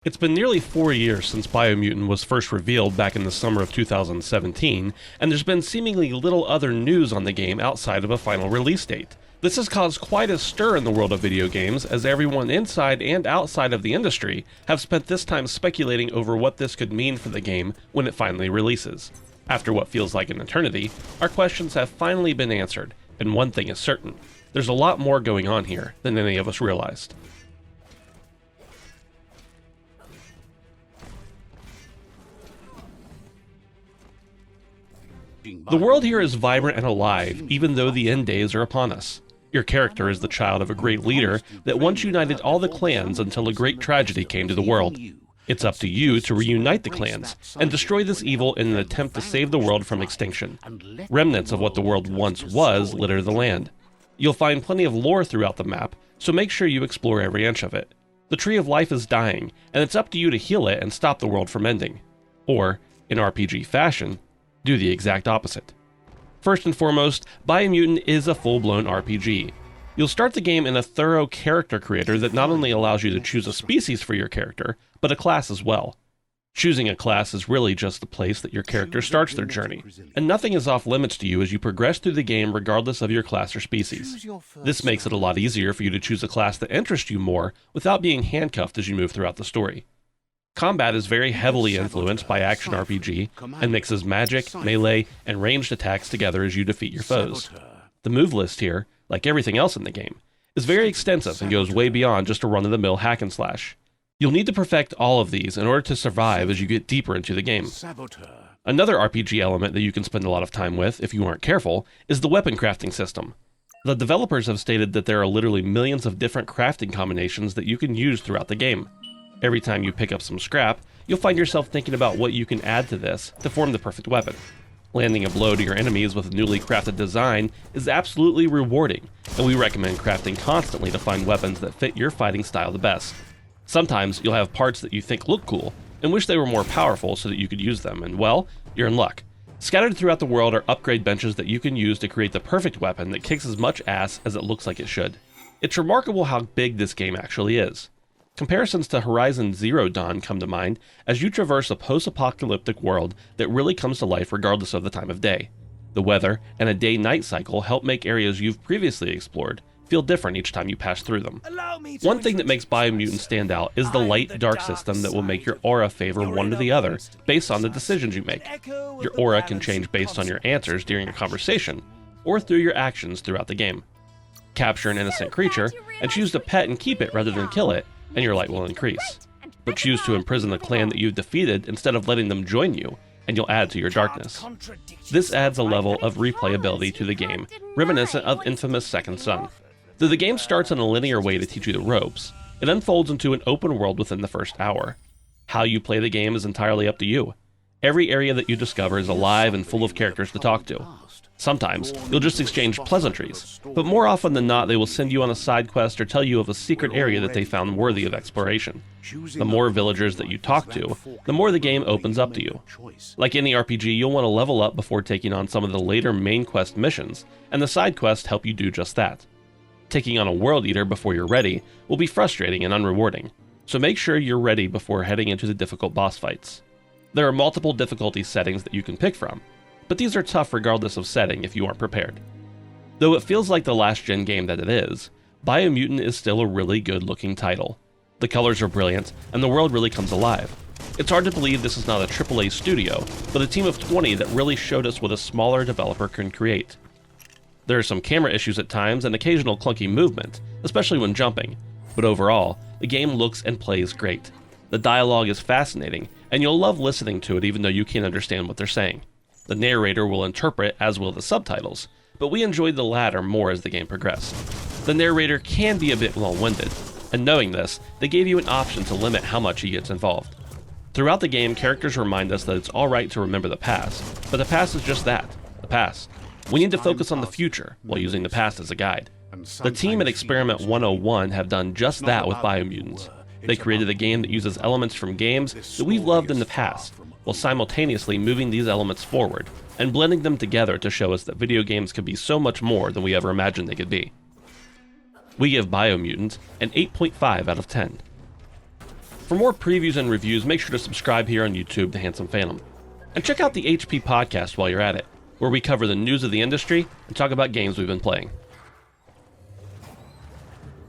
It's been nearly 4 years since Biomutant was first revealed back in the summer of 2017, and there's been seemingly little other news on the game outside of a final release date. This has caused quite a stir in the world of video games, as everyone inside and outside of the industry have spent this time speculating over what this could mean for the game when it finally releases. After what feels like an eternity, our questions have finally been answered, and one thing is certain: there's a lot more going on here than any of us realized. The world here is vibrant and alive, even though the end days are upon us. Your character is the child of a great leader that once united all the clans until a great tragedy came to the world. It's up to you to reunite the clans and destroy this evil in an attempt to save the world from extinction. Remnants of what the world once was litter the land. You'll find plenty of lore throughout the map, so make sure you explore every inch of it. The Tree of Life is dying, and it's up to you to heal it and stop the world from ending. Or, in RPG fashion, do the exact opposite. First and foremost, Biomutant is a full-blown RPG. You'll start the game in a thorough character creator that not only allows you to choose a species for your character, but a class as well. Choosing a class is really just the place that your character starts their journey, and nothing is off limits to you as you progress through the game regardless of your class or species. This makes it a lot easier for you to choose a class that interests you more without being handcuffed as you move throughout the story. Combat is very heavily influenced by action RPG and mixes magic, melee, and ranged attacks together as you defeat your foes. The move list here, like everything else in the game, is very extensive and goes way beyond just a run-of-the-mill hack and slash. You'll need to perfect all of these in order to survive as you get deeper into the game. Another RPG element that you can spend a lot of time with, if you aren't careful, is the weapon crafting system. The developers have stated that there are literally millions of different crafting combinations that you can use throughout the game. Every time you pick up some scrap, you'll find yourself thinking about what you can add to this to form the perfect weapon. Landing a blow to your enemies with a newly crafted design is absolutely rewarding, and we recommend crafting constantly to find weapons that fit your fighting style the best. Sometimes you'll have parts that you think look cool and wish they were more powerful so that you could use them, and well, you're in luck. Scattered throughout the world are upgrade benches that you can use to create the perfect weapon that kicks as much ass as it looks like it should. It's remarkable how big this game actually is. Comparisons to Horizon Zero Dawn come to mind as you traverse a post-apocalyptic world that really comes to life regardless of the time of day. The weather and a day-night cycle help make areas you've previously explored feel different each time you pass through them. One thing that makes Biomutant stand out is the light-dark system that will make your aura favor one to the other based on the decisions you make. Your aura can change based on your answers during a conversation, or through your actions throughout the game. Capture an innocent creature and choose to pet and keep it rather than kill it, and your light will increase. But choose to imprison the clan that you've defeated instead of letting them join you, and you'll add to your darkness. This adds a level of replayability to the game, reminiscent of infamous Second Son. Though the game starts in a linear way to teach you the ropes, it unfolds into an open world within the first hour. How you play the game is entirely up to you. Every area that you discover is alive and full of characters to talk to. Sometimes, you'll just exchange pleasantries, but more often than not they will send you on a side quest or tell you of a secret area that they found worthy of exploration. The more villagers that you talk to, the more the game opens up to you. Like any RPG, you'll want to level up before taking on some of the later main quest missions, and the side quests help you do just that. Taking on a World Eater before you're ready will be frustrating and unrewarding, so make sure you're ready before heading into the difficult boss fights. There are multiple difficulty settings that you can pick from, but these are tough regardless of setting if you aren't prepared. Though it feels like the last-gen game that it is, Biomutant is still a really good-looking title. The colors are brilliant, and the world really comes alive. It's hard to believe this is not a AAA studio, but a team of 20 that really showed us what a smaller developer can create. There are some camera issues at times and occasional clunky movement, especially when jumping, but overall, the game looks and plays great. The dialogue is fascinating, and you'll love listening to it even though you can't understand what they're saying. The narrator will interpret, as will the subtitles, but we enjoyed the latter more as the game progressed. The narrator can be a bit long-winded, and knowing this, they gave you an option to limit how much he gets involved. Throughout the game, characters remind us that it's alright to remember the past, but the past is just that, the past. We need to focus on the future while using the past as a guide. The team at Experiment 101 have done just that with Biomutant. They created a game that uses elements from games that we've loved in the past, while simultaneously moving these elements forward and blending them together to show us that video games could be so much more than we ever imagined they could be. We give Biomutant an 8.5 out of 10. For more previews and reviews, make sure to subscribe here on YouTube to Handsome Phantom. And check out the HP podcast while you're at it, where we cover the news of the industry and talk about games we've been playing.